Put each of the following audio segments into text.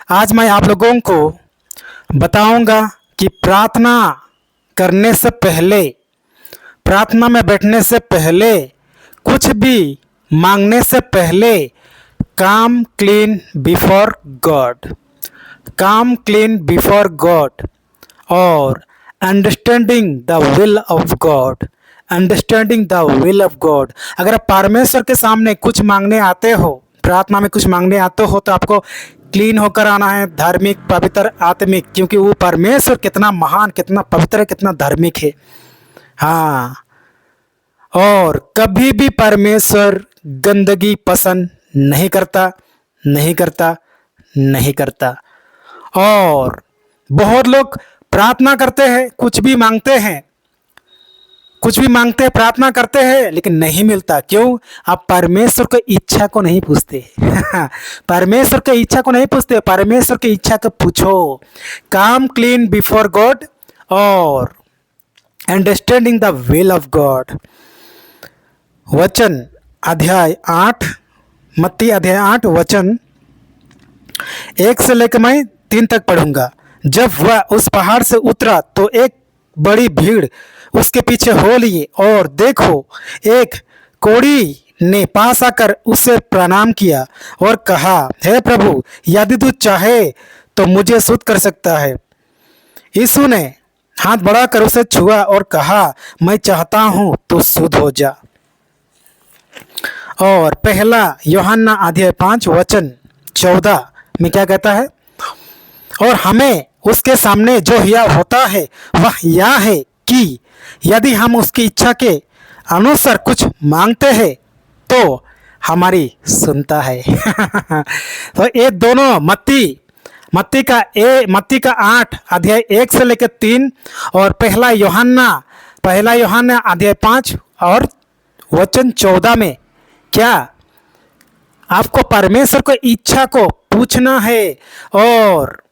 आज मैं आप लोगों को बताऊंगा कि प्रार्थना करने से पहले, प्रार्थना में बैठने से पहले, कुछ भी मांगने से पहले काम क्लीन बिफोर गॉड, काम क्लीन बिफोर गॉड और understanding the will of God, understanding the will of God. अगर आप परमेश्वर के सामने कुछ मांगने आते हो, प्रार्थना में कुछ मांगने आते हो, तो आपको क्लीन होकर आना है, धार्मिक, पवित्र, आत्मिक, क्योंकि वो परमेश्वर कितना महान, कितना पवित्र, कितना धार्मिक है। हाँ, और कभी भी परमेश्वर गंदगी पसंद नहीं करता, नहीं करता, नहीं करता। और बहुत लोग प्रार्थना करते हैं, कुछ भी मांगते हैं, कुछ भी मांगते हैं, प्रार्थना करते हैं, लेकिन नहीं मिलता। क्यों? आप परमेश्वर की इच्छा को नहीं पूछते। परमेश्वर की इच्छा को नहीं पूछते, परमेश्वर की इच्छा को पूछो। काम क्लीन बिफोर गॉड और understanding the will of God. वचन अध्याय 8, मत्ती अध्याय 8 वचन 1 से लेकर मैं 3 तक पढ़ूंगा। जब वह उस पहाड़ से उतरा तो एक बड़ी भीड़ उसके पीछे हो लिए, और देखो, एक कोढ़ी ने पास आकर उससे प्रणाम किया और कहा, हे प्रभु, यदि तू चाहे तो मुझे शुद्ध कर सकता है। यीशु ने हाथ बढ़ाकर उसे छुआ और कहा, मैं चाहता हूं, तो शुद्ध हो जा। और पहला यूहन्ना अध्याय 5 वचन 14 में क्या कहता है? और हमें उसके सामने जो यह होता है वह यह है कि यदि हम उसकी इच्छा के अनुसार कुछ मांगते हैं तो हमारी सुनता है। तो ये दोनों मत्ती का 8 अध्याय 1 से लेकर 3 और पहला यूहन्ना अध्याय 5 और वचन 14 में क्या आपको परमेश्वर को इच्छा को पूछना है। और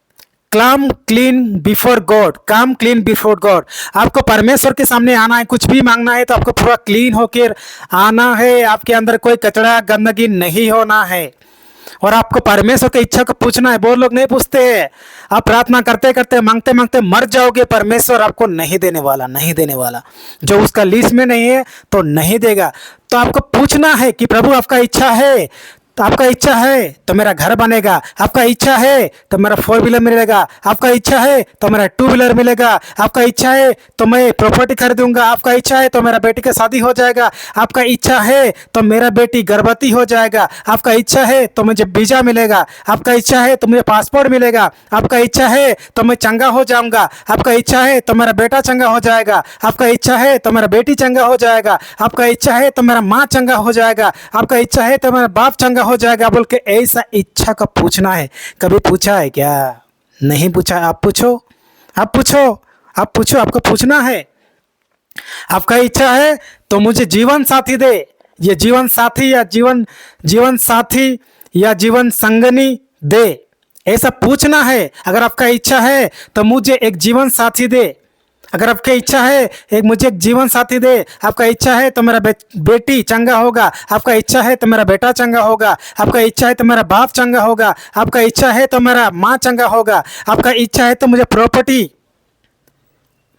काम क्लीन बिफोर गॉड, काम क्लीन बिफोर गॉड, आपको परमेश्वर के सामने आना है, कुछ भी मांगना है तो आपको पूरा क्लीन होकर आना है। आपके अंदर कोई कचरा गंदगी नहीं होना है और आपको परमेश्वर की इच्छा को पूछना है। बहुत लोग नहीं पूछते हैं। आप प्रार्थना करते करते, मांगते मांगते मर जाओगे, परमेश्वर आपको नहीं देने वाला, नहीं देने वाला। जो उसका लिस्ट में नहीं है तो नहीं देगा। तो आपको पूछना है कि प्रभु, आपका इच्छा है तो, आपका इच्छा है तो मेरा घर बनेगा, आपका इच्छा है तो मेरा 4 व्हीलर मिलेगा, आपका इच्छा है तो मेरा 2 व्हीलर मिलेगा, आपका इच्छा है तो मैं प्रॉपर्टी खरीदूंगा, आपका इच्छा है तो मेरा बेटी का शादी हो जाएगा, आपका इच्छा है तो मेरा बेटी गर्भवती हो जाएगा, आपका इच्छा है तो मुझे वीजा मिलेगा, आपका इच्छा है तो मुझे पासपोर्ट मिलेगा, आपका इच्छा है तो मैं चंगा हो जाऊंगा, आपका इच्छा है तो मेरा बेटा चंगा हो जाएगा, आपका इच्छा है तो मेरा बेटी चंगा हो जाएगा, आपका इच्छा है तो मेरा माँ चंगा हो जाएगा, आपका इच्छा है तो मेरा बाप चंगा हो जाएगा, बोल के ऐसा इच्छा का पूछना है। कभी पूछा है क्या? नहीं पूछा। आप पूछो, आप पूछो, आप पूछो, आपको पूछना है। आपका इच्छा है तो मुझे जीवन साथी दे, ये जीवन साथी या जीवन संगनी दे, ऐसा पूछना है। अगर आपका इच्छा है तो मुझे एक जीवन साथी दे, अगर आपकी इच्छा है मुझे एक जीवन साथी दे, आपका इच्छा है तो मेरा बेटी चंगा होगा, आपका इच्छा है तो मेरा बेटा चंगा होगा, आपका इच्छा है तो मेरा बाप चंगा होगा, आपका इच्छा है तो मेरा माँ चंगा होगा, आपका इच्छा है तो मुझे प्रॉपर्टी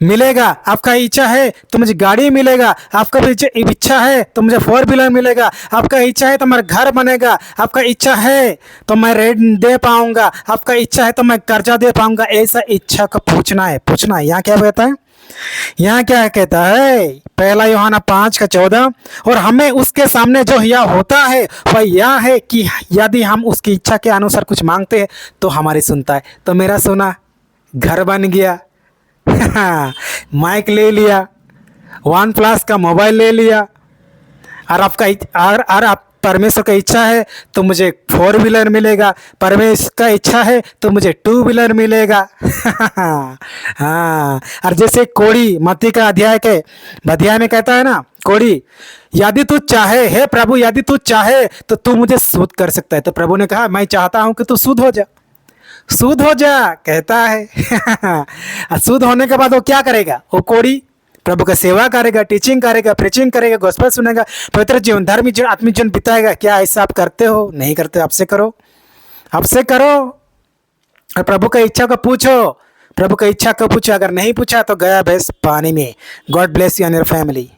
मिलेगा, आपका इच्छा है तो मुझे गाड़ी मिलेगा, आपका इच्छा है तो मुझे 4 व्हीलर मिलेगा, आपका इच्छा है तो मेरा घर बनेगा, आपका इच्छा है तो मैं रेंट दे पाऊंगा, आपका इच्छा है तो मैं कर्जा दे पाऊंगा। ऐसा इच्छा का पूछना है, पूछना है। यहाँ क्या कहता है? यहाँ क्या कहता है? पहला यूहन्ना 5 का 14, और हमें उसके सामने जो यह होता है वह यह है कि यदि हम उसकी इच्छा के अनुसार कुछ मांगते हैं तो हमारी सुनता है। तो मेरा सुना, घर बन गया, माइक ले लिया, OnePlus का मोबाइल ले लिया, और आप परमेश्वर का इच्छा है तो मुझे 4 व्हीलर मिलेगा, परमेश्वर का इच्छा है तो मुझे 2 व्हीलर मिलेगा। हाँ, और जैसे कोढ़ी मत्ती का अध्याय में कहता है ना, कोढ़ी, यदि तू चाहे, हे प्रभु, यदि तू चाहे तो तू मुझे शुद्ध कर सकता है। तो प्रभु ने कहा, मैं चाहता हूं कि तू शुद्ध हो जा, शुद्ध हो जा, कहता है। शुद्ध होने के बाद वो क्या करेगा? वो कोढ़ी प्रभु का सेवा करेगा, टीचिंग करेगा, प्रीचिंग करेगा, गॉस्पेल सुनेगा, पवित्र जीवन, धार्मिक जीवन, आत्मिक जीवन बिताएगा। क्या ऐसा आप करते हो? नहीं करते? आपसे करो, आपसे करो। और प्रभु का इच्छा को पूछो, प्रभु का इच्छा को पूछो, अगर नहीं पूछा तो गया भैंस पानी में। God bless you and your family.